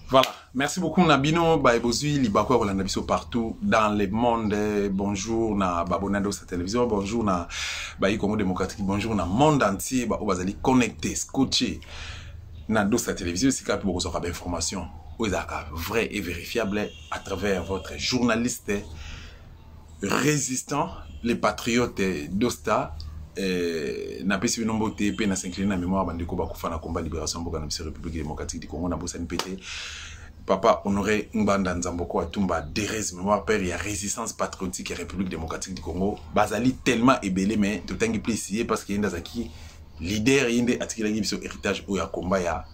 Voilà, merci beaucoup Nabino, Baebozui, Libakwa, Rolandabiso partout dans le monde. Bonjour na Babonado sa télévision, bonjour na Baï Congo démocratique, bonjour na monde entier, ba Obazali connecté, scotché na do sa télévision, c'est quand vous aurez d'informations, vrai et vérifiable à travers votre journaliste résistant, les patriotes d'Osta. Na pesi binombo TP na s'incliner na mémoire bandeko bakufa na combat libération mboka na République démocratique du Congo na bosani pété papa Honoré Ngbanda Nzamboko Atumba Derez mémoire père ya résistance patriotique et République démocratique du Congo bazali tellement ébélé mais tout tangi plessier parce que yenda zaki leader yende atikila biso héritage ou ya combat ya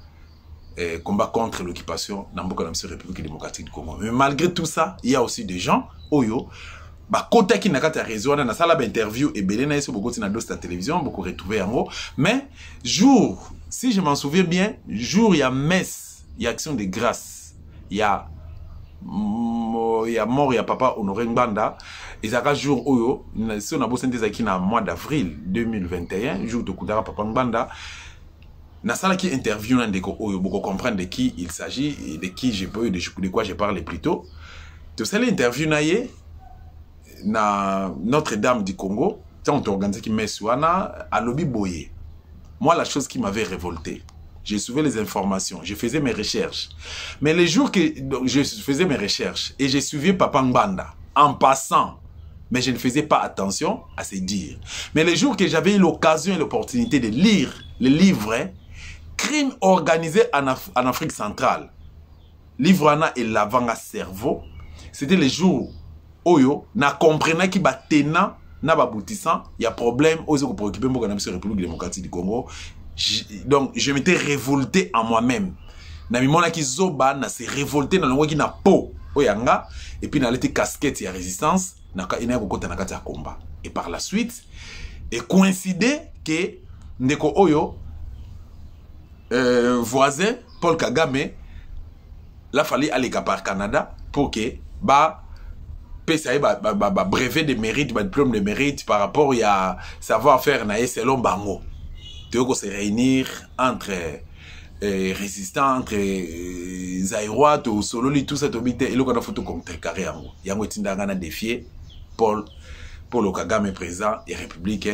combat contre l'occupation na mboka na République démocratique du Congo. Mais malgré tout ça, il y a aussi des gens oyo bah côté qui n'a qu'à raison na sala interview et belé na yeso beaucoup na dosta télévision beaucoup retrouvé en haut mais jour si je m'en souviens bien jour il y a messe il y a action de grâce il y a mort il y a papa Honoré Ngbanda et ça jour oyo si on a bossé des na mois d'avril 2021 jour de kudara papa Ngbanda na sala qui interview na ndeko oyo beaucoup comprendre de qui il s'agit et de qui j'ai pas eu de quoi j'ai parlé plus tôt tout ça l'interview na ye na Notre-Dame du Congo, tant on organisé qui met Souana à Lobby Boye. Moi, la chose qui m'avait révolté, j'ai soulevé les informations, je faisais mes recherches. Mais les jours que je faisais mes recherches et j'ai suivi Papa Ngbanda en passant, mais je ne faisais pas attention à se dire. Mais les jours que j'avais eu l'occasion et l'opportunité de lire le livre Crime organisé en Afrique centrale, livre Anna et l'avant cerveau, c'était les jours oyo na comprenant ki ba tenant na ba boutissant il y a problème aux ko préoccuper mboka na République démocratique du Congo. Donc je m'étais révolté en moi-même na mimona ki zoba na se révolté na longo ki na po oyanga et puis na leti casquette ya résistance na ka ina ko kota na kati ya combat et par la suite et coïncidé que ndeko oyo voisin Paul Kagame la fallu aller par Canada pour que ba brevet de mérite, diplôme de mérite par rapport à savoir-faire selon Bango. Tu veux se réunir entre résistants, entre Zaïrois, Sololi, tout ça, et le photo comme carré. Il y a un défié Paul Kagame président et République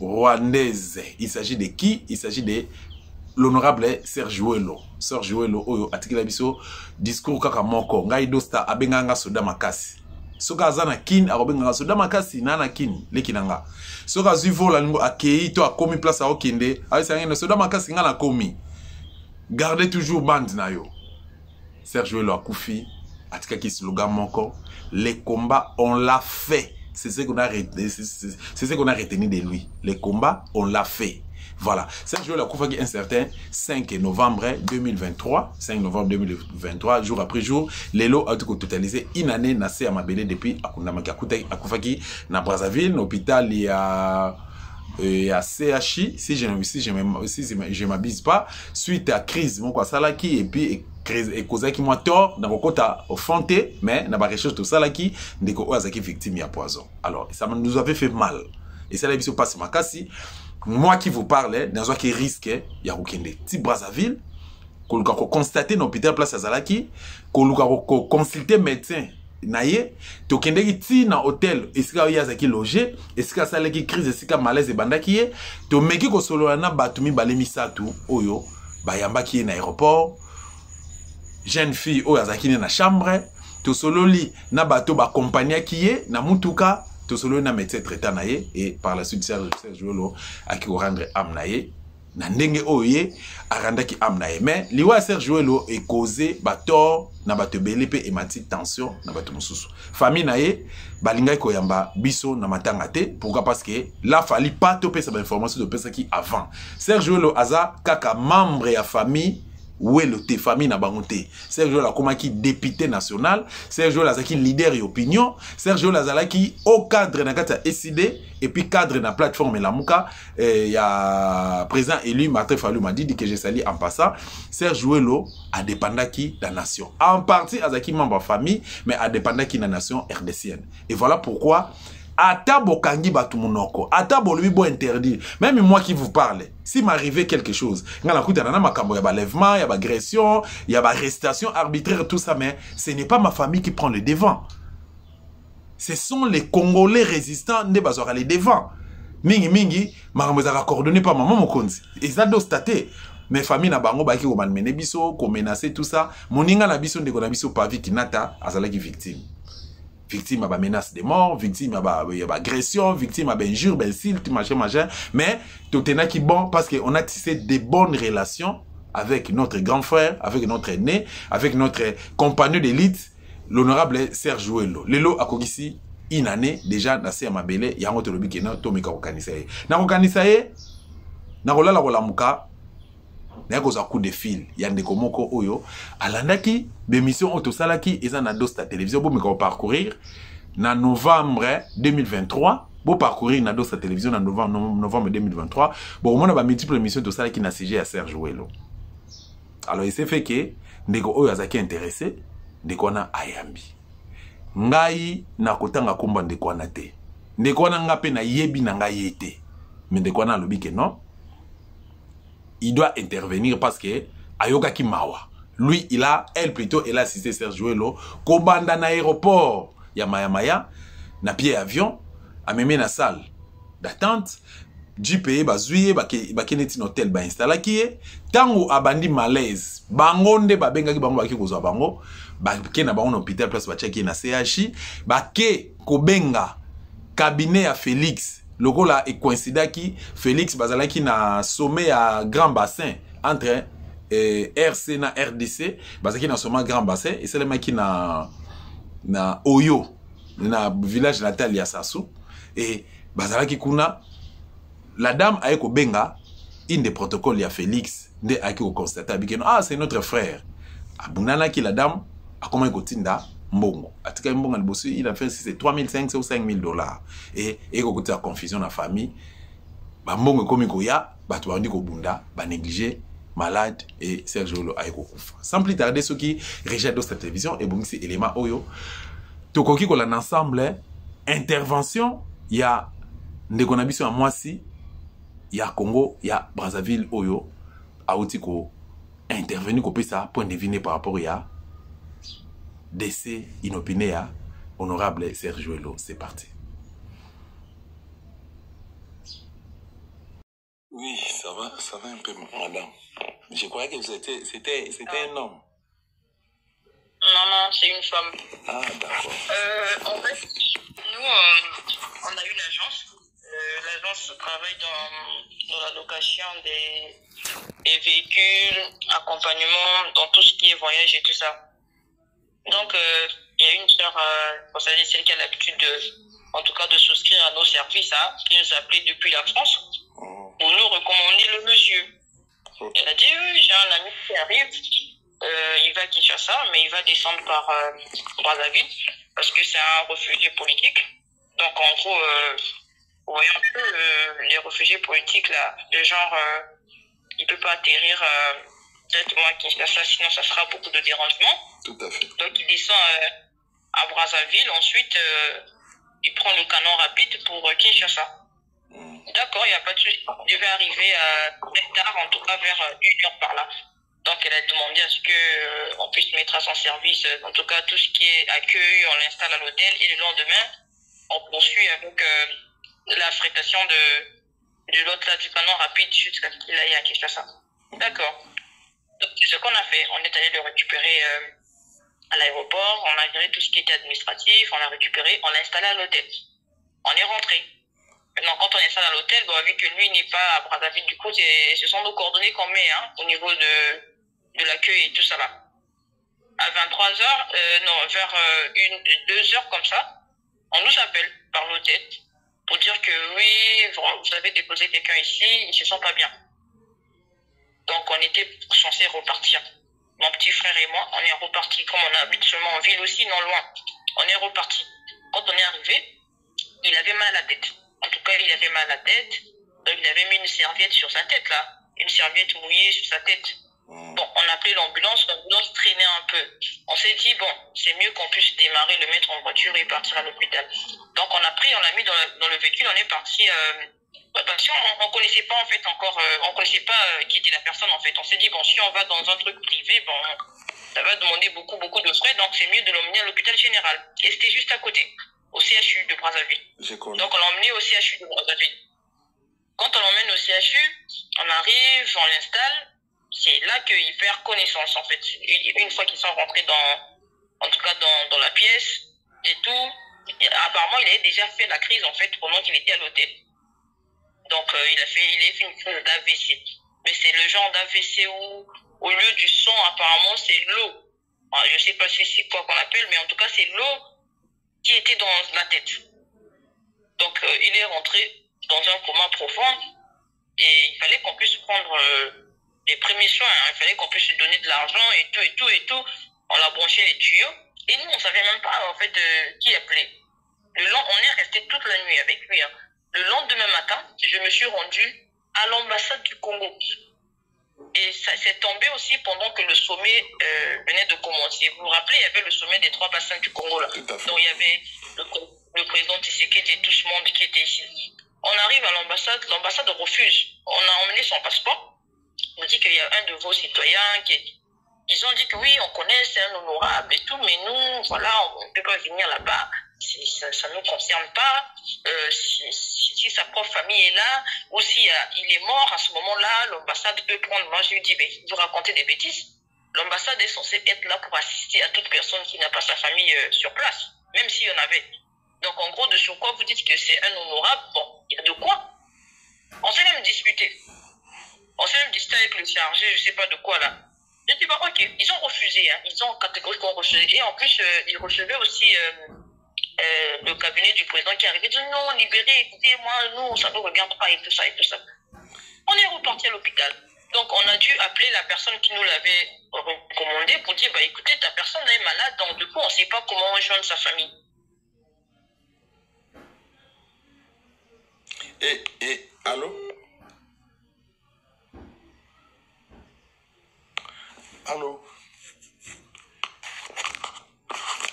rwandaise. Il s'agit de qui? Il s'agit de l'honorable Serge Elo. Serge Elo, oyo, atikila biso, discours kaka moko, ngai dosta abenganga soda makasi. Soka azana kin arobenga soda makasi nana kin lekinanga soka zivola ngo akei to akomi place a okende ayisanga soda makasi ngana komi gardez toujours bande na yo Serge Elo akufi atika ki slogan moko les combats on l'a fait c'est ce qu'on a retenu de lui les combats on l'a fait. Voilà, Serge Elo Akoufaki un certain 5 novembre 2023, 5 novembre 2023, jour après jour, Lelo a tout totalisé une année nassé à Mabélé depuis Akoufaki na Brazzaville, l'hôpital il y a CHI, si je m'abuse pas, suite à crise, mon quoi salaki et puis crise et cause qui m'a tort dans le au fonté, mais dans la recherche de salaki, des qui victime à poison. Alors ça nous avait fait mal et ça l'a vu se passer makasi. Moi qui vous parle, dans un qui risque, il y a aucun petit Brazzaville, qu'on a constaté dans l'hôpital place Azalaki, qu'on a consulté médecin, naïe, tu as ti dans hôtel, est-ce qu'il y a qui logé, est-ce qu'il y a qui crise, est-ce qu'il y a malaise et banda qui est, tu as qui solo na batumi balemisa tout, oyo, bayamba qui est dans l'aéroport, jeune fille oyo azaki na chambre, tu solo li na bateau ba compagnie qui est na mutuka. Tout solo na médecin traitant naie et par la suite Serge Elo a qui rendre am naie na ndenge oye a rendre ki am naie mais liwa Serge Elo est causé bator na bato belé pe hématite tension na bato mususu famille naie balinga ko yamba biso na matanga te pourquoi parce que la fali pas topé sa information de pesa qui avant Serge Elo aza kaka membre ya famille où est le famille na bangote Serge Elo comme qui député national Serge Elo qui leader et opinion Serge Elo qui au cadre na kata SID et puis cadre na plateforme la muka il y a président élu Martin Fayulu m'a dit que je sali en passant Serge Elo a dépendant qui la nation en partie azaki membre famille mais a dépendant qui la nation RDCN et voilà pourquoi ata bokangi batu munoko, ata bolubi bo interdire. Même moi qui vous parle, s'il m'arrivait quelque chose, ngala kuta nana makambo ya balèvement, ya bagression, ya arrestation arbitraire, tout ça, mais ce n'est pas ma famille qui prend le devant. Ce sont les Congolais résistants ne bazora les devant. Mingi mingi, makambo za coordonné par maman mokonzi. Et ça doit stater. Mes familles na bango baki ko malmené biso, ko menacer tout ça. Moninga na biso ndeko na biso pavi kinata azalaki victime. Victime à ba menace de mort, victime à ba agression, victime à ba injure, ba insulte, machin. Mais tout est qui bon parce qu'on a tissé des bonnes relations avec notre grand frère, avec notre aîné, avec notre compagnon d'élite, l'honorable Serge Ouello. Lelo akogisi une année déjà nasé à mabele yango tolobi kena to meka kokanisaye. Na kokanisaye na kolala kolamuka na koza coup de fil yande komoko oyo alandaki d'émission autosalaki eza na dosta télévision bo meka parcourir na novembre 2023 bo parcourir na dosta télévision na novembre 2023 bon on a ba multiples émissions autosalaki na CG à Serge Ouello. Alors il s'est fait que ndeko oyo azaki intéressé ndeko na ayambi ngai na kotanga komba ndeko wana te ndeko wana nga pe na yebi na ngai ete mais ndeko wana lobi ke non il doit intervenir parce que ayoka ki mawa lui elle plutôt elle a assisté Serge Ouello kobanda na aéroport ya Maya na pied avion a memé na salle d'attente JPE bazuye bakeneti na hôtel ba installaki tango abandi malaise bangonde babengaki bango baki kozwa bango bake na bango na hôpital place bachaki na CHI bake kobenga cabinet ya Félix lokola e coïncidaki Félix bazalaki na sommet à Grand Bassin entre RC na RDC bazalaki na sommet Grand Bassin et c'est qui na Oyo na village natal ya Sassou et bazalaki kuna la dame a ko benga une des protocoles ya Félix nde a ko constater bikeno ah c'est notre frère abunana ki la dame a comment kotinda mbongo atika mbongo liboso il a fait c'est 3500 ou 5000 dollars et ko kotia confusion na famille ba mbongo komi ko ya batu bandi ko bunda ba négliger malade et Serge Ouello a ko kufa sans plus tarder ceux qui rejettent cette télévision et bon c'est élément oyo tokoki ko la ensemble intervention ya ndeko na biso ya mwasi ya Congo ya Brazzaville oyo auti ko intervenir ko pesa point de vue par rapport ya décès inopiné à honorable Serge Ouello. C'est parti. Oui, ça va un peu, madame. Je croyais que c'était un homme. Non, c'est une femme. Ah, d'accord. En fait, nous, on a une agence. L'agence travaille dans la location des véhicules, accompagnement, dans tout ce qui est voyage et tout ça. Donc, il y a une sœur, celle qui a l'habitude en tout cas, de souscrire à nos services, hein, qui nous a appelé depuis la France pour nous recommander le monsieur. Elle a dit, oui, j'ai un ami qui arrive, il va à Kinshasa, mais il va descendre par Brazzaville, parce que c'est un réfugié politique. Donc, en gros, vous voyez un peu les réfugiés politiques, là, le genre, il ne peut pas atterrir directement à Kinshasa, sinon ça sera beaucoup de dérangements. Tout à fait. Donc il descend à Brazzaville, ensuite il prend le canon rapide pour Kinshasa. D'accord, il n'y a pas de souci. Je vais arriver très tard, en tout cas vers 1h par là. Donc elle a demandé à ce qu'on puisse mettre à son service, en tout cas tout ce qui est accueil, on l'installe à l'hôtel et le lendemain, on poursuit avec l'affrétation de l'autre là du canon rapide jusqu'à ce qu'il aille à Kinshasa. D'accord. Donc c'est ce qu'on a fait. On est allé le récupérer à l'aéroport, on a géré tout ce qui était administratif, on l'a récupéré, on l'a installé à l'hôtel. On est rentré. Maintenant, quand on installe à l'hôtel, bon, vu que lui n'est pas à Brazzaville, du coup, ce sont nos coordonnées qu'on met hein, au niveau de l'accueil et tout ça là. À 23h, non, vers 2h comme ça, on nous appelle par l'hôtel pour dire que oui, vous avez déposé quelqu'un ici, il ne se sent pas bien. Donc on était censé repartir. Mon petit frère et moi, on est reparti. Comme on habite seulement en ville aussi, non loin. On est reparti. Quand on est arrivé, il avait mal à la tête. En tout cas, il avait mal à la tête. Donc il avait mis une serviette sur sa tête là. Une serviette mouillée sur sa tête. Bon, on a appelé l'ambulance traînait un peu. On s'est dit, bon, c'est mieux qu'on puisse démarrer, le mettre en voiture et partir à l'hôpital. Donc on a pris, on l'a mis dans le véhicule, on est parti. Parce qu'on ne connaissait pas en fait encore, on connaissait pas qui était la personne en fait. On s'est dit bon, si on va dans un truc privé, bon, ça va demander beaucoup de frais, donc c'est mieux de l'emmener à l'hôpital général. Et c'était juste à côté, au CHU de Brazzaville. Donc on l'a emmené au CHU de Brazzaville. Quand on l'emmène au CHU, on arrive, on l'installe. C'est là qu'il perd connaissance en fait. Une fois qu'ils sont rentrés en tout cas dans la pièce et tout, et apparemment il avait déjà fait la crise en fait pendant qu'il était à l'hôtel. Donc il a fait une crise d'AVC. Mais c'est le genre d'AVC où au lieu du sang apparemment c'est l'eau. Alors, je sais pas si c'est quoi qu'on appelle, mais en tout cas c'est l'eau qui était dans la tête. Donc il est rentré dans un coma profond et il fallait qu'on puisse prendre les premiers soins, hein. Il fallait qu'on puisse lui donner de l'argent et tout. On l'a branché les tuyaux et nous on savait même pas en fait qui appeler. On est resté toute la nuit avec lui. Hein. Le lendemain matin, je me suis rendu à l'ambassade du Congo. Et ça s'est tombé aussi pendant que le sommet venait de commencer. Vous vous rappelez, il y avait le sommet des 3 bassins du Congo là. Donc il y avait le président Tshisekedi et tout ce monde qui était ici. On arrive à l'ambassade refuse. On a emmené son passeport. On dit qu'il y a un de vos citoyens qui... Ils ont dit que oui, on connaît, c'est un honorable et tout, mais nous, voilà, on ne peut pas venir là-bas. Ça ne nous concerne pas. Si sa propre famille est là, ou si il est mort, à ce moment-là, l'ambassade peut prendre. Moi, je lui dis, mais vous racontez des bêtises. L'ambassade est censée être là pour assister à toute personne qui n'a pas sa famille sur place, même s'il y en avait. Donc, en gros, de sur quoi vous dites que c'est un honorable, bon, il y a de quoi. On s'est même disputé. On s'est même disputé avec le chargé, je ne sais pas de quoi là. Je dis, bah, ok, ils ont refusé, hein. Ils ont catégoriquement refusé. Et en plus, ils recevaient aussi le cabinet du président qui arrivait, dit non, libérez, écoutez, moi, nous, ça ne nous regarde pas et tout ça. On est reparti à l'hôpital. Donc, on a dû appeler la personne qui nous l'avait recommandé pour dire, bah, écoutez, ta personne est malade, donc du coup, on ne sait pas comment rejoindre sa famille. Allô? Allô?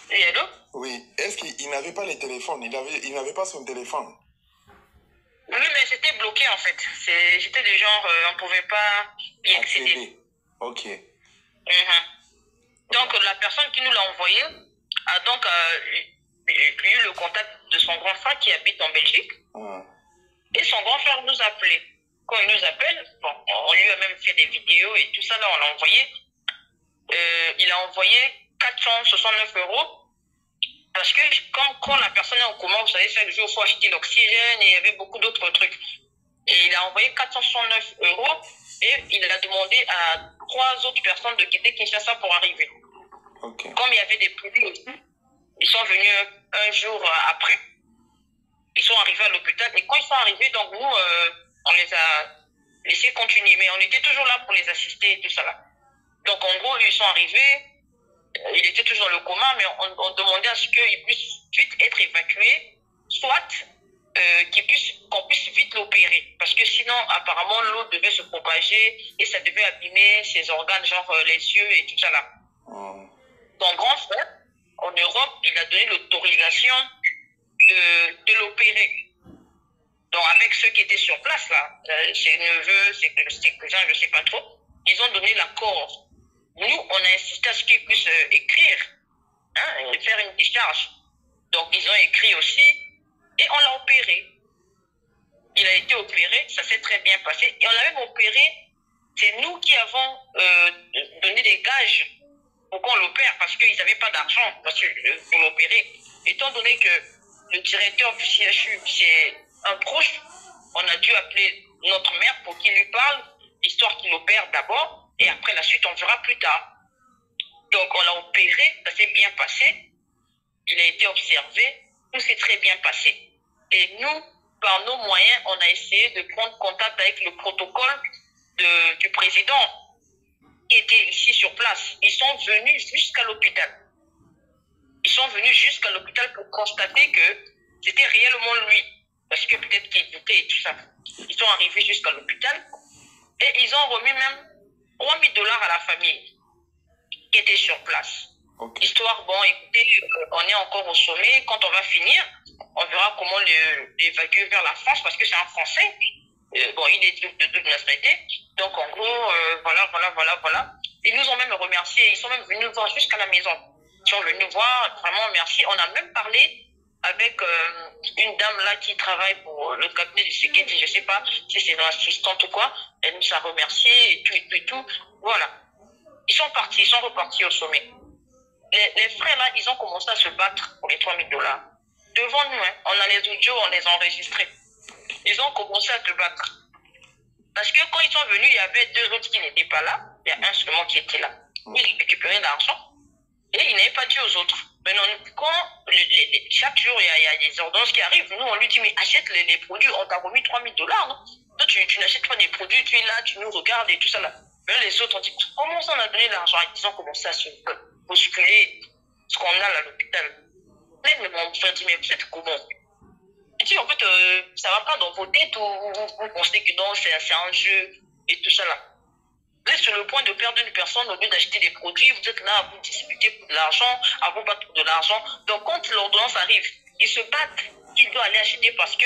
Oui, allô? Oui. Est-ce qu'il n'avait pas les téléphones? Il n'avait pas son téléphone? Oui, mais c'était bloqué en fait. C'était du genre, on ne pouvait pas y accéder. Ok. Donc, la personne qui nous l'a envoyé a donc eu le contact de son grand frère qui habite en Belgique. Et son grand frère nous a appelé. Quand il nous appelle, bon, on lui a même fait des vidéos et tout ça, là, on l'a envoyé. Il a envoyé 469 €. Parce que quand la personne est en coma, vous savez, chaque jour, il faut acheter l'oxygène et il y avait beaucoup d'autres trucs. Et il a envoyé 469 € et il a demandé à 3 autres personnes de quitter Kinshasa pour arriver. Okay. Comme il y avait des produits aussi, ils sont venus un jour après. Ils sont arrivés à l'hôpital et quand ils sont arrivés, donc nous, on les a laissés continuer. Mais on était toujours là pour les assister et tout ça là. Donc en gros, ils sont arrivés. Il était toujours dans le coma, mais on demandait à ce qu'il puisse vite être évacué, soit qu'on puisse vite l'opérer. Parce que sinon, apparemment, l'eau devait se propager et ça devait abîmer ses organes, genre les yeux et tout ça là. Son grand frère, en Europe, il a donné l'autorisation de l'opérer. Donc avec ceux qui étaient sur place là, ses neveux, ses cousins, je ne sais pas trop, ils ont donné l'accord. Nous, on a insisté à ce qu'ils puissent écrire, hein, et faire une discharge. Donc, ils ont écrit aussi et on l'a opéré. Il a été opéré, ça s'est très bien passé. Et on l'a même opéré, c'est nous qui avons donné des gages pour qu'on l'opère parce qu'ils n'avaient pas d'argent pour l'opérer. Étant donné que le directeur du CHU, c'est un proche, on a dû appeler notre mère pour qu'il lui parle, histoire qu'il opère d'abord. Et après la suite, on verra plus tard. Donc, on l'a opéré, ça s'est bien passé. Il a été observé, tout s'est très bien passé. Et nous, par nos moyens, on a essayé de prendre contact avec le protocole du président qui était ici sur place. Ils sont venus jusqu'à l'hôpital. Ils sont venus jusqu'à l'hôpital pour constater que c'était réellement lui. Parce que peut-être qu'il doutait et tout ça. Ils sont arrivés jusqu'à l'hôpital et ils ont remis même $3 000 à la famille qui était sur place. Ok. Histoire, bon, écoutez, on est encore au sommet. Quand on va finir, on verra comment l'évacuer vers la France parce que c'est un Français. Bon, il est de toute nationalité. Donc, en gros, voilà. Ils nous ont même remerciés. Ils sont même venus nous voir jusqu'à la maison. Ils sont venus nous voir, vraiment merci. On a même parlé avec une dame là qui travaille pour le cabinet du Sekedi. Je ne sais pas si c'est une assistante ou quoi. Elle nous a remerciés et tout. Voilà. Ils sont partis, ils sont repartis au sommet. Les frères là, ils ont commencé à se battre pour les $3000. Devant nous, hein, on a les audios, on les a enregistrés. Ils ont commencé à se battre. Parce que quand ils sont venus, il y avait deux autres qui n'étaient pas là. Il y a un seulement qui était là. Ils récupéraient l'argent et ils n'avaient pas dit aux autres. Maintenant, quand chaque jour, il y a des ordonnances qui arrivent, nous, on lui dit, mais achète les produits, on t'a remis $3000, non? Toi, tu n'achètes pas des produits, tu es là, tu nous regardes et tout ça là. Mais les autres ont dit, comment ça on a donné l'argent? Ils ont commencé à se bousculer ce qu'on a là à l'hôpital. Mais mon frère dit, mais vous êtes comment? Et tu en fait, ça va pas dans vos têtes ou vous pensez que non, c'est un jeu et tout ça là. Vous êtes sur le point de perdre une personne au lieu d'acheter des produits, vous êtes là à vous disputer pour de l'argent, à vous battre pour de l'argent. Donc quand l'ordonnance arrive, ils se battent qui doit aller acheter parce que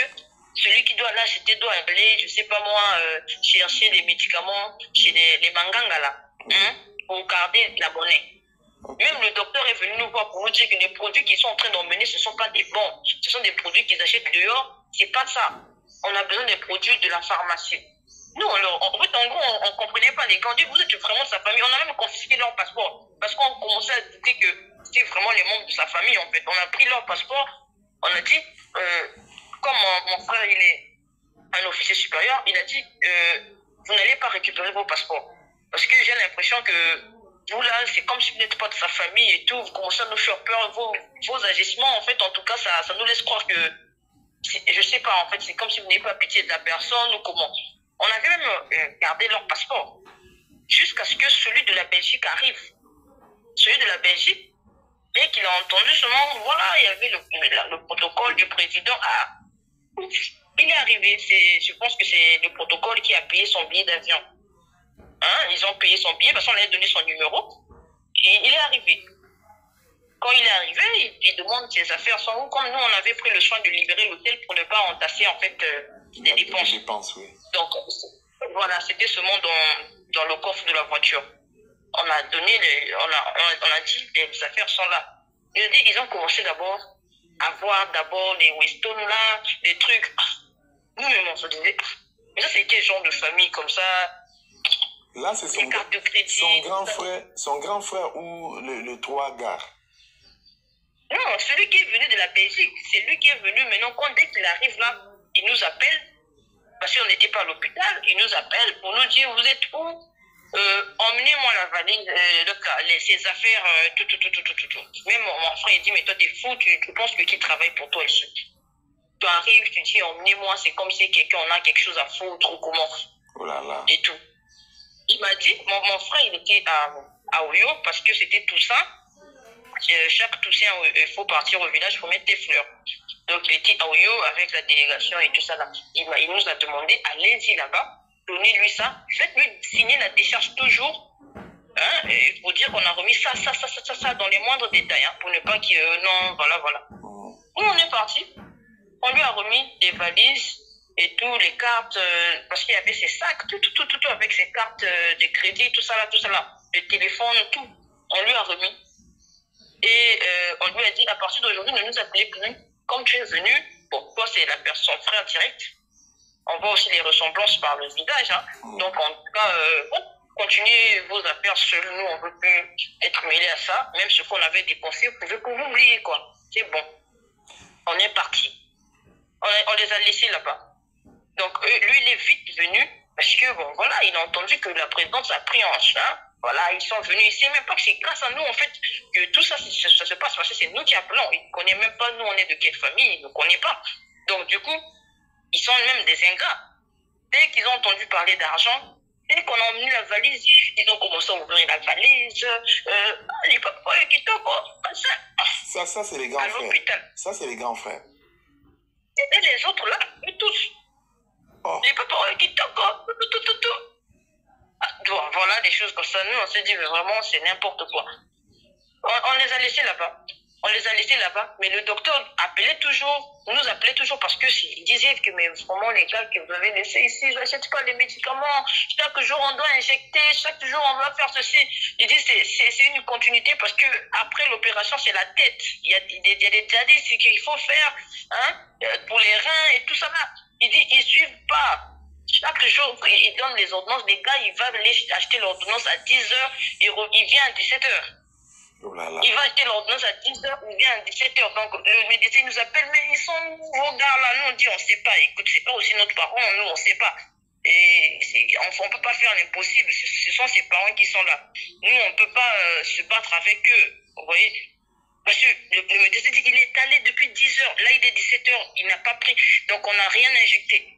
celui qui doit aller acheter doit aller, je sais pas moi, chercher des médicaments chez les manganga là, hein, pour garder la monnaie. Même le docteur est venu nous voir pour nous dire que les produits qu'ils sont en train d'emmener, ce ne sont pas des bons. Ce sont des produits qu'ils achètent dehors. C'est pas ça. On a besoin des produits de la pharmacie. Nous, en fait, en gros, on ne comprenait pas les candidats. Vous êtes vraiment de sa famille. On a même confisqué leur passeport. Parce qu'on commençait à douter que c'était vraiment les membres de sa famille, en fait. On a pris leur passeport. On a dit, comme mon frère, il est un officier supérieur, il a dit, vous n'allez pas récupérer vos passeports. Parce que j'ai l'impression que vous là, c'est comme si vous n'êtes pas de sa famille et tout, vous commencez à nous faire peur, vos agissements, en fait, en tout cas, ça nous laisse croire que, je sais pas, en fait, c'est comme si vous n'avez pas pitié de la personne ou comment. On avait même gardé leur passeport, jusqu'à ce que celui de la Belgique arrive. Celui de la Belgique, dès qu'il a entendu seulement, voilà, il y avait le protocole du président. Ah, il est arrivé, je pense que c'est le protocole qui a payé son billet d'avion. Hein, ils ont payé son billet parce qu'on lui a donné son numéro et il est arrivé. Quand il est arrivé, il demande ses affaires sont où. Comme nous, on avait pris le soin de libérer l'hôtel pour ne pas entasser en fait des dépenses. Oui. Donc voilà, c'était seulement dans le coffre de la voiture. On a donné, on a dit les affaires sont là. Ils ont commencé d'abord à voir les Weston là, des trucs. Nous-mêmes on se disait, mais ça c'est quel genre de famille comme ça? Là, c'est son grand frère ou le trois gars. Non, celui qui est venu de la Belgique, c'est lui qui est venu. Maintenant, dès qu'il arrive là, il nous appelle, parce qu'on n'était pas à l'hôpital, il nous appelle pour nous dire, vous êtes où? Emmenez-moi la valise, ses affaires, tout. Même mon frère, il dit, mais toi, t'es fou, tu penses que qui travaille pour toi ici? Tu arrives, tu dis, emmenez-moi, c'est comme si quelqu'un a quelque chose à foutre ou comment. Oh là là. Et tout. Il m'a dit, mon frère, il était à Oyo parce que c'était Toussaint. Chaque Toussaint, il faut partir au village pour mettre des fleurs. Donc, il était à Oyo avec la délégation et tout ça. Là. Il nous a demandé, allez-y là-bas, donnez-lui ça. Faites-lui signer la décharge toujours. Hein, pour dire qu'on a remis ça dans les moindres détails. Hein, pour ne pas qu'il... non, voilà. Nous, on est parti. On lui a remis des valises et tout, les cartes, parce qu'il y avait ses sacs, tout avec ses cartes de crédit, tout ça là, le téléphone, tout. On lui a remis. Et on lui a dit, à partir d'aujourd'hui, ne nous appelez plus. Comme tu es venu, bon, toi, c'est son frère direct. On voit aussi les ressemblances par le visage. Hein. Donc, en tout cas, continuez vos affaires seuls. Nous, on ne veut plus être mêlés à ça. Même ce qu'on avait dépensé, vous pouvez oublier, quoi. C'est bon. On est parti. On les a laissés là-bas. Donc, lui, il est vite venu parce que, bon, voilà, il a entendu que la présidence a pris en charge. Voilà, ils sont venus. Il ne sait même pas que c'est grâce à nous, en fait, que tout ça, ça se passe parce que c'est nous qui appelons. Il ne connaît même pas, nous, on est de quelle famille, il ne connaît pas. Donc, du coup, ils sont même des ingrats. Dès qu'ils ont entendu parler d'argent, dès qu'on a emmené la valise, ils ont commencé à ouvrir la valise. Les papas qui t'ont ça, c'est les grands frères. Ça, c'est les grands frères. Et les autres là, eux tous. Oh. Les papas qui t'ont voilà, des choses comme ça. Nous, on s'est dit, mais vraiment, c'est n'importe quoi. On les a laissés là-bas. On les a laissés là-bas, mais le docteur nous appelait toujours parce que il disait que mais vraiment les gars que vous avez laissés ici, ils n'achètent pas les médicaments. Chaque jour on doit injecter, chaque jour on va faire ceci. Il dit c'est une continuité parce que après l'opération c'est la tête. Il y a des dialyses qu'il faut faire pour les reins et tout ça là. Il dit ils suivent pas. Chaque jour, ils donnent les ordonnances. Les gars, ils vont aller acheter l'ordonnance à 10h, il vient à 17h. Oh là là. Il va acheter l'ordonnance à 10h, il vient à 17h. Donc, le médecin nous appelle, mais ils sont où vos gars là? Nous, on dit, on ne sait pas. Écoute, c'est pas aussi notre parent, nous, on ne sait pas. Et on ne peut pas faire l'impossible. Ce sont ses parents qui sont là. Nous, on ne peut pas se battre avec eux. Vous voyez? Parce que le médecin dit qu'il est allé depuis 10h. Là, il est 17h. Il n'a pas pris. Donc, on n'a rien injecté.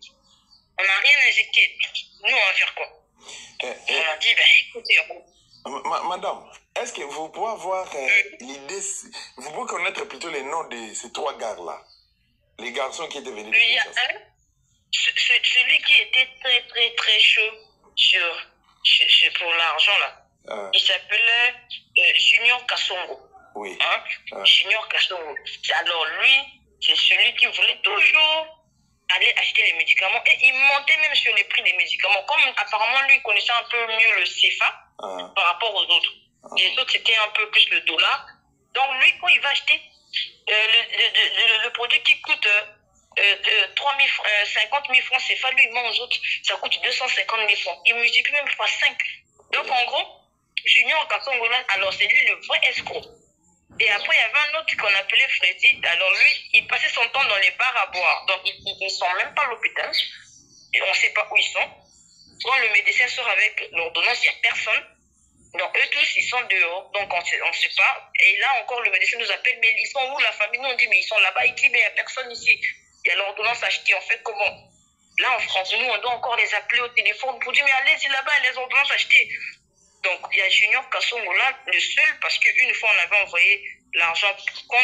On n'a rien injecté. Nous, on va faire quoi? On a dit, ben, écoutez, Madame, est-ce que vous pouvez avoir l'idée, vous pouvez connaître plutôt les noms de ces 3 gars-là, les garçons qui étaient venus de Kinshasa? Celui qui était très, très, très chaud pour l'argent, là, il s'appelait Junior Kassongo. Oui. Junior Kassongo. Alors, lui, c'est celui qui voulait toujours aller acheter les médicaments et il montait même sur les prix des médicaments. Comme apparemment lui connaissait un peu mieux le CFA par rapport aux autres. Les autres c'était un peu plus le dollar. Donc lui quand il va acheter le produit qui coûte 50 000 francs CFA, lui il vend aux autres, ça coûte 250 000 francs. Il multiplie même par 5. Donc en gros, Junior Kassongo, alors c'est lui le vrai escroc. Et après, il y avait un autre qu'on appelait Freddy. Alors lui, il passait son temps dans les bars à boire. Donc, ils ne sont même pas à l'hôpital. On ne sait pas où ils sont. Quand le médecin sort avec l'ordonnance, il n'y a personne. Donc, eux tous, ils sont dehors. Donc, on ne sait pas. Et là, encore, le médecin nous appelle. Mais ils sont où, la famille? Nous, on dit, mais ils sont là-bas. Il dit, mais il n'y a personne ici. Il y a l'ordonnance achetée. En fait, comment? Là, en France, nous, on doit encore les appeler au téléphone pour dire, mais allez-y là-bas, les ordonnances achetées. Donc, il y a Junior Kassongo là, le seul, parce qu'une fois, on avait envoyé l'argent. Quand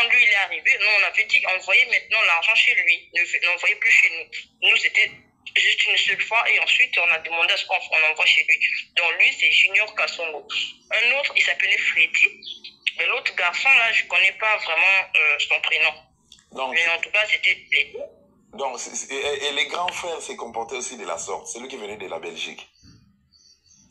lui, il est arrivé, nous, on avait dit, envoyez maintenant l'argent chez lui. N'envoyez plus chez nous. Nous, c'était juste une seule fois, et ensuite, on a demandé à ce qu'on envoie chez lui. Donc, lui, c'est Junior Kassongo. Un autre, il s'appelait Freddy. Mais l'autre garçon, là, je ne connais pas vraiment son prénom. Donc, mais en tout cas, c'était les deux. Donc, et les grands frères s'est comporté aussi de la sorte. C'est lui qui venait de la Belgique.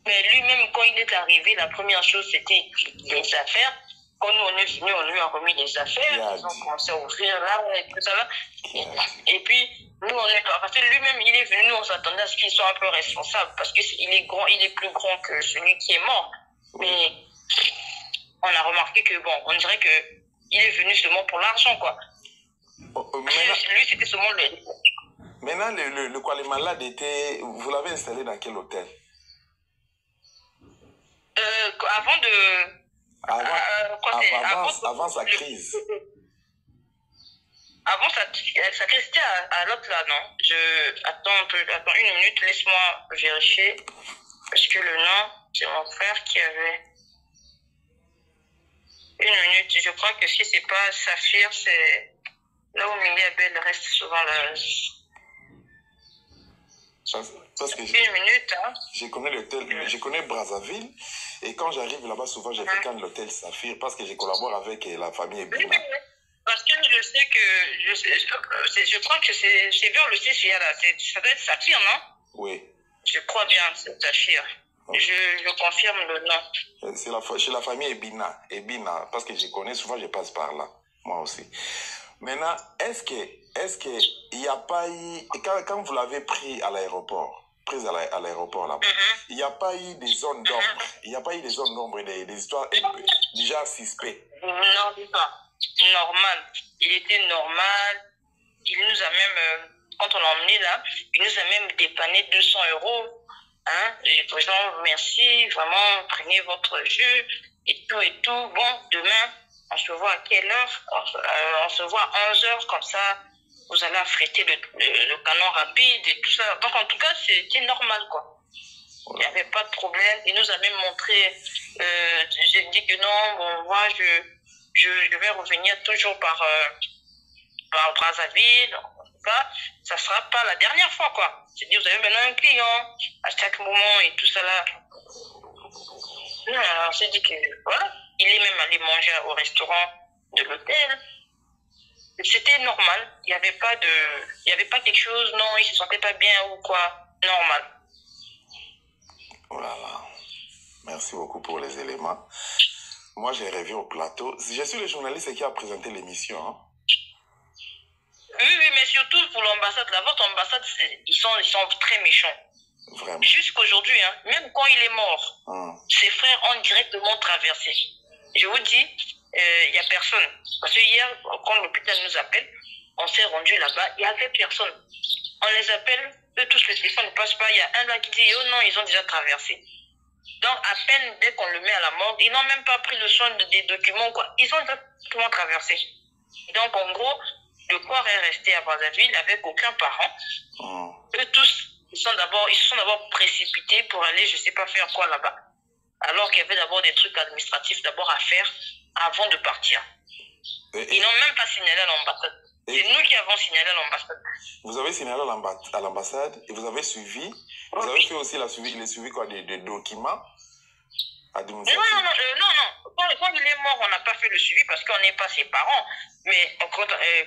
Mais lui-même, quand il est arrivé, la première chose, c'était les affaires. Quand nous, on est venus, on lui a remis les affaires. Ils ont commencé à ouvrir là, et tout ça là. Et puis, nous, on est... Parce que lui-même, il est venu, nous, on s'attendait à ce qu'il soit un peu responsable. Parce qu'il est grand, il est plus grand que celui qui est mort. Mais on a remarqué que, bon, on dirait qu'il est venu seulement pour l'argent, quoi. Lui, c'était seulement le... Maintenant, le malade était... Vous l'avez installé dans quel hôtel? Avant de... Avant sa crise. Avant sa crise, c'était à l'autre là, non? Attends une minute, laisse-moi vérifier. Parce que le nom, c'est mon frère qui avait... Une minute, je crois que si c'est pas Saphir, c'est... Là où Millie Abel reste souvent là. Parce que une minute, hein. Je connais Brazzaville et quand j'arrive là-bas, souvent je fréquente l'hôtel Saphir parce que je collabore avec la famille Ebina. Oui. Parce que je sais que, je crois que c'est vers le CCA là, ça doit être Saphir, non? Oui. Je crois bien, c'est Saphir. Okay. Je confirme le nom. C'est chez la famille Ebina, parce que je connais, souvent je passe par là, moi aussi. Maintenant, est-ce que il n'y a pas eu, quand vous l'avez prise à l'aéroport là-bas, il n'y a pas eu des zones d'ombre, il n'y a pas eu des zones d'ombre et des histoires déjà suspectes? Non, pas. Normal. Il était normal. Il nous a même, quand on l'a emmené là, il nous a même dépanné 200 €. Hein? Et président, merci, vraiment, prenez votre jeu et tout. Bon, demain, on se voit à quelle heure? On se voit à 11h, comme ça, vous allez affréter le canon rapide et tout ça. Donc, en tout cas, c'était normal, quoi. Il n'y avait pas de problème. Il nous a même montré, j'ai dit que non, bon, moi, je vais revenir toujours par Brazzaville. En tout cas, ça ne sera pas la dernière fois, quoi. J'ai dit, vous avez maintenant un client à chaque moment et tout ça là. Alors, j'ai dit que, voilà. Il est même allé manger au restaurant de l'hôtel. C'était normal. Il n'y avait pas quelque chose, non, il se sentait pas bien ou quoi. Normal. Oh là là. Merci beaucoup pour les éléments. Moi, j'ai revu au plateau. Je suis le journaliste qui a présenté l'émission. Hein. Oui, mais surtout pour l'ambassade. La votre ambassade, ils sont très méchants. Vraiment. Jusqu'aujourd'hui, hein, même quand il est mort, ses frères ont directement traversé. Je vous dis, il n'y a personne. Parce que hier, quand l'hôpital nous appelle, on s'est rendu là-bas, il n'y avait personne. On les appelle, eux tous les téléphones ne passent pas. Il y a un là qui dit, oh non, ils ont déjà traversé. Donc, à peine, dès qu'on le met à la morgue, ils n'ont même pas pris le soin des documents, quoi. Ils ont directement traversé. Donc, en gros, le corps est resté à Brazzaville avec aucun parent. Eux tous, ils se sont d'abord précipités pour aller, je ne sais pas faire quoi là-bas. Alors qu'il y avait d'abord des trucs administratifs d'abord à faire avant de partir. Ils n'ont même pas signalé à l'ambassade. C'est nous qui avons signalé à l'ambassade. Vous avez signalé à l'ambassade et vous avez suivi. Vous avez fait aussi les suivis quoi, des documents administratifs. Non. Quand il est mort, on n'a pas fait le suivi parce qu'on n'est pas ses parents. Mais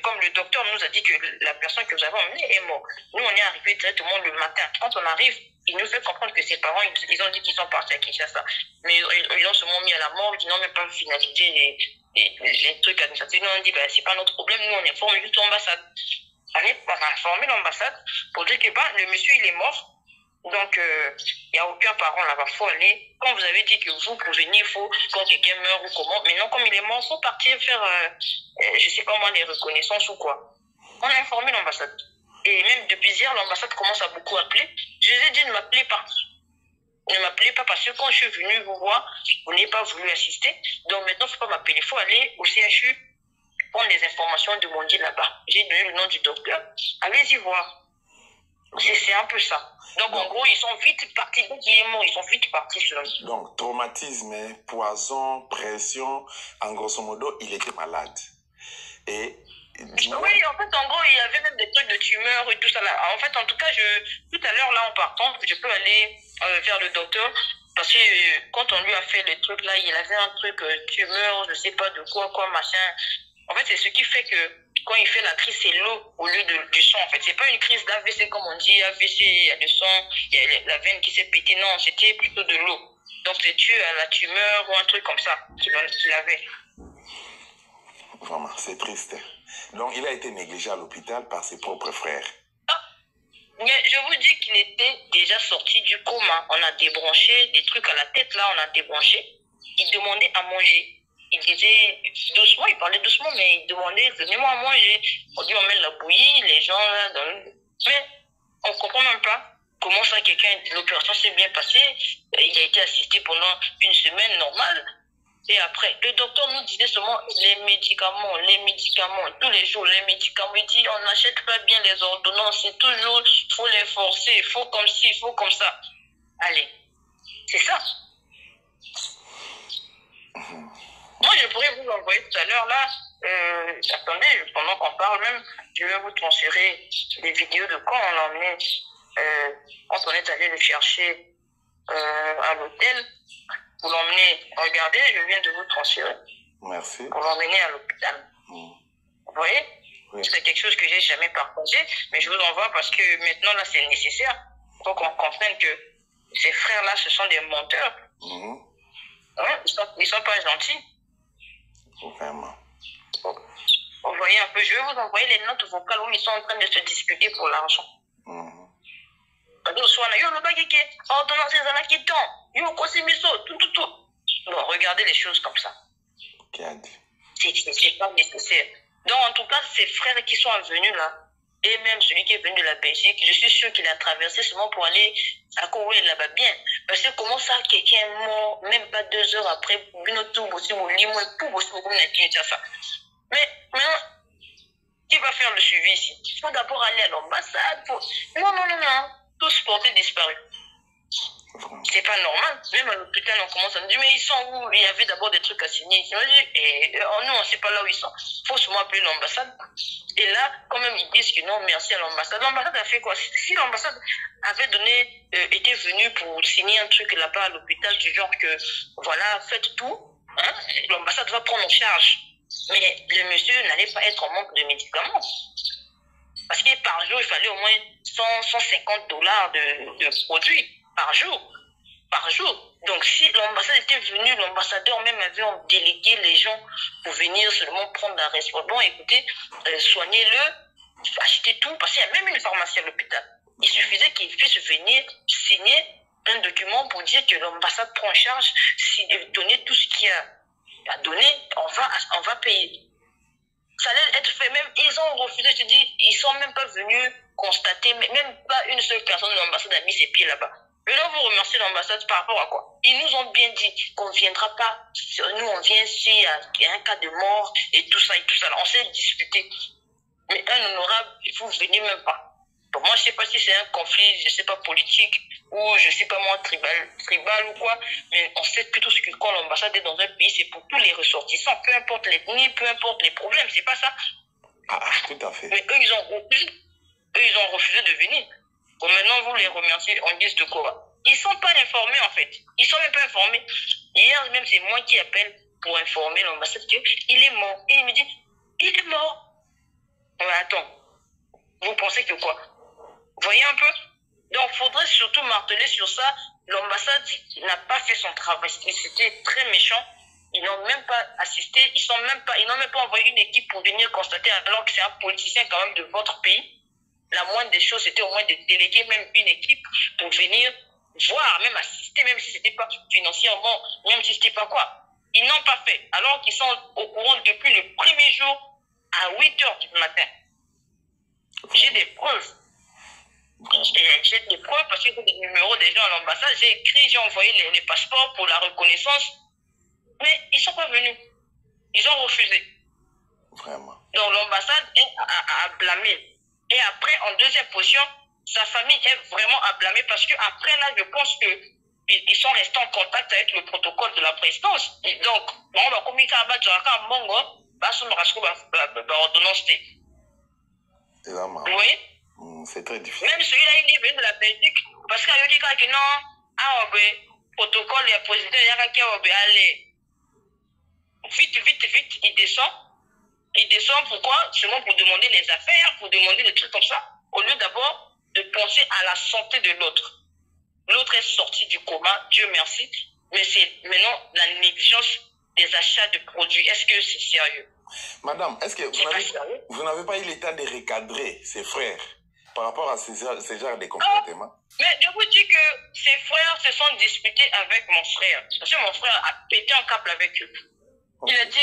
comme le docteur nous a dit que la personne que vous avez emmenée est morte, nous on est arrivé directement le matin. Quand on arrive, il nous fait comprendre que ses parents, ils ont dit qu'ils sont partis à Kinshasa. Mais ils ont seulement mis à la mort, ils n'ont même pas finalisé les trucs administratifs. Nous on dit, c'est pas notre problème, nous on informe juste l'ambassade. On a informé l'ambassade pour dire que le monsieur il est mort. Donc, il n'y a aucun parent là-bas. Il faut aller. Quand vous avez dit que vous pouvez venir, il faut quand quelqu'un meurt ou comment. Maintenant, comme il est mort, il faut partir faire, je ne sais pas moi, les reconnaissances ou quoi. On a informé l'ambassade. Et même depuis hier, l'ambassade commence à beaucoup appeler. Je les ai dit, ne m'appelez pas. Ne m'appelez pas parce que quand je suis venue vous voir, vous n'avez pas voulu assister. Donc maintenant, il ne faut pas m'appeler. Il faut aller au CHU, prendre des informations, demander là-bas. J'ai donné le nom du docteur. Allez-y voir. C'est un peu ça. Donc, en gros, ils sont vite partis. Dès qu'il est mort, ils sont vite partis. Donc, traumatisme, poison, pression, en grosso modo, il était malade. Et oui, en fait, en gros, il y avait même des trucs de tumeurs et tout ça là. En fait, en tout cas, tout à l'heure, là, en partant, je peux aller vers le docteur. Parce que quand on lui a fait les trucs là, il avait un truc tumeur, je sais pas de quoi, machin. En fait, c'est ce qui fait que quand il fait la crise, c'est l'eau au lieu du sang. En fait, c'est pas une crise d'AVC comme on dit. AVC, il y a le sang, il y a la veine qui s'est pétée. Non, c'était plutôt de l'eau. Donc, c'est dû à la tumeur ou un truc comme ça qu'il avait. Vraiment, c'est triste. Donc, il a été négligé à l'hôpital par ses propres frères. Mais je vous dis qu'il était déjà sorti du coma. On a débranché des trucs à la tête, là, on a débranché. Il demandait à manger. Il disait doucement, il parlait doucement, mais il demandait, donnez-moi à manger. On dit, on met de la bouillie, les gens, là, mais on ne comprend même pas comment ça, l'opération s'est bien passée. Il a été assisté pendant une semaine normale. Et après, le docteur nous disait seulement les médicaments, tous les jours, les médicaments. Il dit, on n'achète pas bien les ordonnances, c'est toujours, il faut les forcer, il faut comme ci, il faut comme ça. Allez, c'est ça. Moi, je pourrais vous l'envoyer tout à l'heure, là. Attendez, pendant qu'on parle même, je vais vous transférer des vidéos de quand on l'a emmené, quand on est allé le chercher à l'hôtel. Pour l'emmener, regardez, je viens de vous transférer. Merci. Pour l'emmener à l'hôpital. Vous voyez? Oui. C'est quelque chose que j'ai jamais partagé, mais je vous envoie parce que maintenant, là, c'est nécessaire. Il faut qu'on comprenne que ces frères-là, ce sont des menteurs. Hein? Ils sont pas gentils. Vraiment. Vous voyez un peu, je vais vous envoyer les notes vocales où ils sont en train de se disputer pour l'argent. Bon, regardez les choses comme ça. C'est pas nécessaire. Donc, en tout cas, ces frères qui sont venus là, et même celui qui est venu de la Belgique, je suis sûr qu'il a traversé seulement pour aller à Kourou là-bas bien. Parce que comment ça, quelqu'un est mort, même pas 2 heures après, pour une autre aussi, mais maintenant, qui va faire le suivi ici? Il faut d'abord aller à l'ambassade. Non. Tous portés disparus. C'est pas normal. Même à l'hôpital, on commence à me dire, mais ils sont où? Il y avait d'abord des trucs à signer. Et non, on ne sait pas là où ils sont. Il faut seulement appeler l'ambassade. Et là, quand même, ils disent que non, merci à l'ambassade. L'ambassade a fait quoi? Si l'ambassade avait était venue pour signer un truc là-bas à l'hôpital, du genre que, voilà, faites tout, Hein? L'ambassade va prendre en charge. Mais le monsieur n'allait pas être en manque de médicaments. Parce que par jour, il fallait au moins 150 dollars de produits par jour. Par jour. Donc si l'ambassade était venue, l'ambassadeur même avait délégué les gens pour venir seulement prendre la responsabilité. Bon, écoutez, soignez-le, achetez tout, parce qu'il y a même une pharmacie à l'hôpital. Il suffisait qu'il puisse venir signer un document pour dire que l'ambassade prend en charge, donner tout ce qu'il y a à donner, on va payer. Ça allait être fait, même ils ont refusé, je te dis, ils sont même pas venus constater, même pas une seule personne de l'ambassade a mis ses pieds là-bas. Je dois vous remercier l'ambassade par rapport à quoi? Ils nous ont bien dit qu'on ne viendra pas, nous on vient s'il y a un cas de mort et tout ça. On s'est discuté. Mais un honorable, vous ne venez même pas. Bon, moi, je ne sais pas si c'est un conflit, je ne sais pas, politique, ou je ne sais pas moi, tribal ou quoi, mais on sait que tout ce que quand l'ambassade est dans un pays, c'est pour tous les ressortissants, peu importe l'ethnie, peu importe les problèmes, c'est pas ça? Tout à fait. Mais eux, ils ont refusé de venir. Bon, maintenant, vous les remerciez en guise de quoi? Ils ne sont pas informés, en fait. Ils ne sont même pas informés. Hier, même, c'est moi qui appelle pour informer l'ambassade qu'il est mort. Et il me dit, il est mort. Mais attends, vous pensez que quoi? Voyez un peu? Donc, il faudrait surtout marteler sur ça. L'ambassade n'a pas fait son travail. C'était très méchant. Ils n'ont même pas assisté. Ils n'ont même pas envoyé une équipe pour venir constater, alors que c'est un politicien quand même de votre pays. La moindre des choses, c'était au moins de déléguer même une équipe pour venir voir, même assister, même si ce n'était pas financièrement, même si ce n'était pas quoi. Ils n'ont pas fait, alors qu'ils sont au courant depuis le premier jour à 8h du matin. J'ai des preuves. J'ai des preuves parce que j'ai des numéros des gens à l'ambassade. J'ai écrit, j'ai envoyé les passeports pour la reconnaissance. Mais ils ne sont pas venus. Ils ont refusé. Vraiment. Donc l'ambassade est à blâmer. Et après, en deuxième position, sa famille est vraiment à blâmer parce qu'après là, je pense qu'ils sont restés en contact avec le protocole de la présidence. Et donc, on va communiquer à Badjaka, Mongo, ordonnance. Oui. C'est très difficile. Même celui-là, il est venu de la Belgique parce qu'il a dit que non, protocole, le président, il y a allez. Vite, il descend. Il descend, pourquoi? Seulement pour demander les affaires, pour demander des trucs comme ça, au lieu d'abord de penser à la santé de l'autre. L'autre est sorti du coma, Dieu merci, mais c'est maintenant la négligence des achats de produits. Est-ce que c'est sérieux? Madame, est-ce que vous n'avez pas eu le temps de recadrer ses frères par rapport à ces genres de comportements? Mais je vous dis que ses frères se sont disputés avec mon frère. Parce que mon frère a pété un câble avec eux. Il a dit,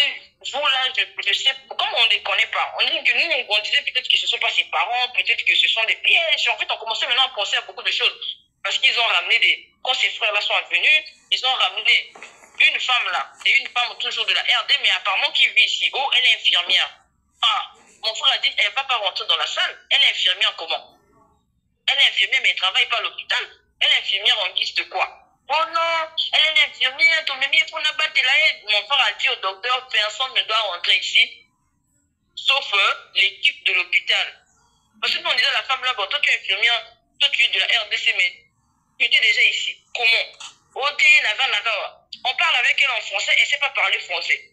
vous là, je sais, comme on ne les connaît pas, on dit que nous, on disait peut-être que ce ne sont pas ses parents, peut-être que ce sont des pièges. En fait, on commençait maintenant à penser à beaucoup de choses. Parce qu'ils ont ramené quand ces frères-là sont venus, ils ont ramené une femme là. C'est une femme toujours de la RD, mais apparemment qui vit ici. Oh, elle est infirmière. Ah, mon frère a dit, elle ne va pas rentrer dans la salle. Elle est infirmière comment? Elle est infirmière, mais elle ne travaille pas à l'hôpital. Elle est infirmière en guise de quoi? Oh non, elle est infirmière, ton mémier pour ne battre la aide. Mon frère a dit au docteur, personne ne doit rentrer ici, sauf l'équipe de l'hôpital. Parce que nous on disait à la femme là, bon, toi tu es infirmière, toi tu es de la RDC, mais tu étais déjà ici. Comment? On parle avec elle en français, elle ne sait pas parler français.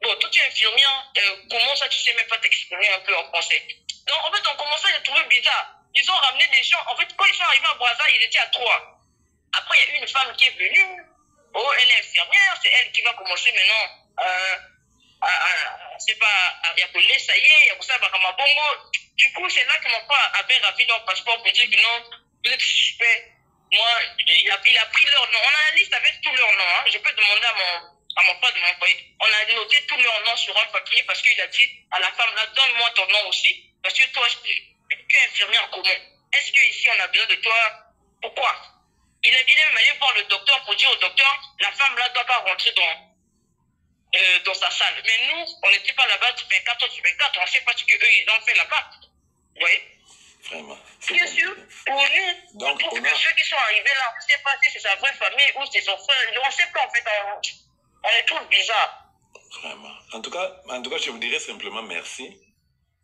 Bon, toi tu es infirmière, comment ça tu ne sais même pas t'exprimer un peu en français? Donc en fait on commençait à les trouver bizarre. Ils ont ramené des gens, en fait quand ils sont arrivés à Brazza, ils étaient à 3. Après, il y a une femme qui est venue. Oh, elle est infirmière. C'est elle qui va commencer maintenant. C'est pas. Il y a que les ça y est, il y a que ça, Bakamabongo. Du coup, c'est là que mon père avait ravi leur passeport pour dire que non, vous êtes suspect. Moi, il a pris leur nom. On a la liste avec tous leurs noms. Hein. Je peux demander à mon père de m'envoyer. On a noté tous leurs noms sur un papier parce qu'il a dit à la femme là, donne-moi ton nom aussi. Parce que toi, tu es infirmière en commun. Est-ce qu'ici, on a besoin de toi? Pourquoi? Il est même allé voir le docteur pour dire au docteur, la femme là ne doit pas rentrer dans sa salle. Mais nous, on n'était pas là-bas 24 heures sur 24, on ne sait pas ce qu'eux, ils ont fait là-bas. Vous voyez? Vraiment. Bien sûr, pour nous, donc, on trouve que ceux qui sont arrivés là, on ne sait pas si c'est sa vraie famille ou c'est son frère. On ne sait pas en fait, on est tous bizarres. Vraiment. En tout cas, je vous dirais simplement merci.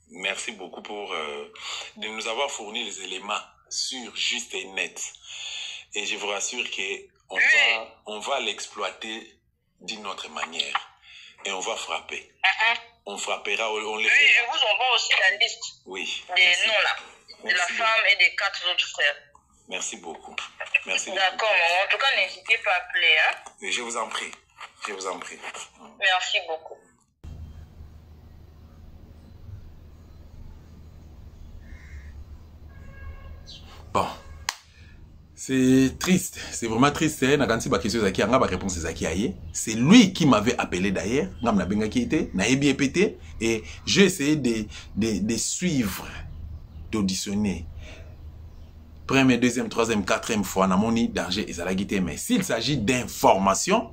Merci beaucoup pour de nous avoir fourni les éléments sûrs, justes et nets. Et je vous rassure qu'on va l'exploiter d'une autre manière. Et on va frapper. On frappera, on les Oui, fera. je vous envoie aussi la liste Oui. des noms là, de la Merci femme et des 4 autres frères. Merci beaucoup. Merci beaucoup. D'accord, maman. En tout cas, n'hésitez pas à appeler. Hein? Oui, je vous en prie. Je vous en prie. Merci beaucoup. Bon. C'est triste, c'est vraiment triste. C'est lui qui m'avait appelé d'ailleurs. Et j'ai essayé de suivre, d'auditionner. Première, deuxième, troisième, quatrième fois, namoni danger ezalagité. Mais s'il s'agit d'informations,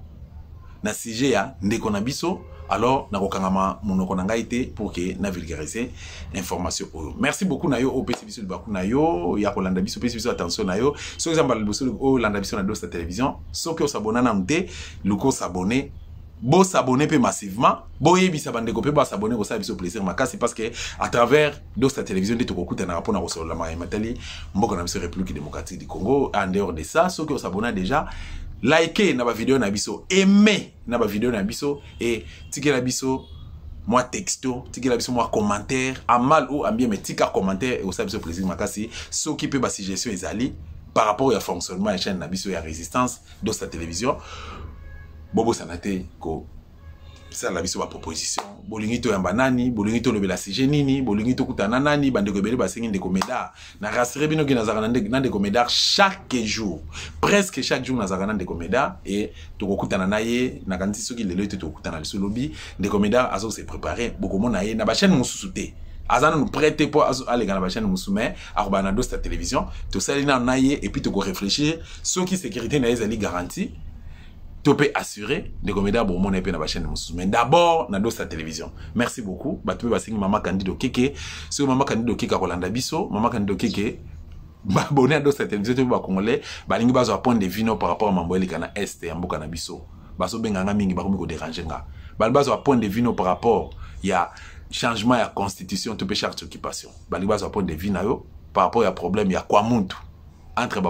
na sujet ya ndekonabiso, alors nakokangama monoko nanga été pour que na vulgariser information. Merci beaucoup na yo au PCBC de Bakou na yo ya kolanda biso PCBC attention na yo. So example biso o landa biso na Dosta télévision, so que s'abonner na mté, luko s'abonner. Bo s'abonner peu massivement, bo yebisa bandeko pe ba s'abonner ko sa biso plaisir makasi parce que à travers Dosta télévision de tokokuta na rapport na ko la matali mboko na biso République démocratique du Congo. En dehors de ça, ceux qui s'abonner déjà likez na ba vidéo na biso, aimez na ba vidéo na biso et tiki la biso moi texto, tiki la biso moi commentaire, à mal ou à bien mais tika commentaire et au sa biso plaisir makasi, ceux qui peut ba suggestion ezali par rapport au fonctionnement de chaîne na biso ya résistance Dosta télévision. Bobo sanate ko ça la biso ba proposition bolingi to yamba nani bolingi to lobela CG nini bolingi to kutana nani bandeko bele basengi ndeko medar na rasere bino ki nazaka na ndeko medar chaque jour presque chaque jour nazaka na ndeko medar et to kokutana na ye na kanti soki lelo ete to kokutana biso lobi ndeko medar azo se préparer boko na ye na ba chaîne mususu te azana nous prêter pour aller dans la chaîne musume arobana Dosta télévision to salina na ye et puis to ko réfléchir soki sécurité na ezali garantie. Tu peux assurer de comédiens pour mon épée dans la chaîne. Mais d'abord, dans Dosta télévision. Merci beaucoup. Tu peux signer Maman Candido Keke. Sur Maman Candido Keke à Kolanda Bisso. Maman Candido Keke. Abonné à Dosta télévision. Tu peux congolais. Balingi bazo point de vino par rapport à Mamboeli Kana Est et Ambo Kana Bisso. Bazo benganga mingi bakomi ko déranger nga. Bazo point de vino par rapport il y a changement à constitution. Tu peux charte occupation. Balingi bazo point de vino par rapport à problème il y a quoi muntu entre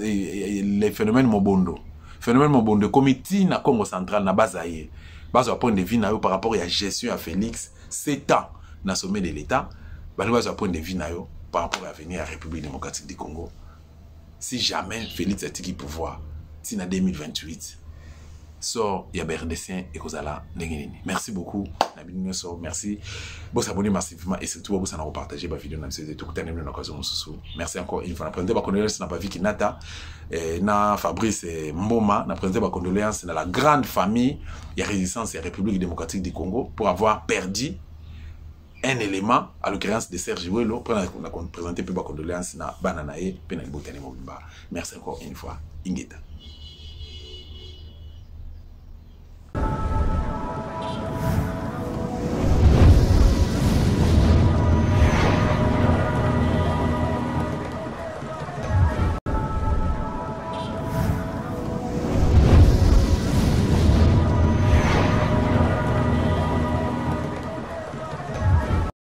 les phénomènes mobondo. Phénomène mon bon de comité na Congo central na bazaye bazo point de vue na yo par rapport à la gestion à Félix 7 ans na sommet de l'état bazo point de vue na yo par rapport à l'avenir à la République démocratique du Congo si jamais Félix a tiki pouvoir si na 2028 sort ya BRDC et kozala ndengeni. Merci beaucoup na bino so merci bo s'abonner massivement et surtout bo s'en repartager ba vidéo na mseze tout tane na occasion mususu. Merci encore une fois na présenter ba condoléances na ba Vicky Nata na Fabrice Mboma na présenter ba condoléances na la grande famille ya résistance et République démocratique du Congo pour avoir perdu un élément à l'occurrence de Serge Welo pour présenter peu ba condoléances na bananae pe na libotani mobimba. Merci encore une fois Ingeta.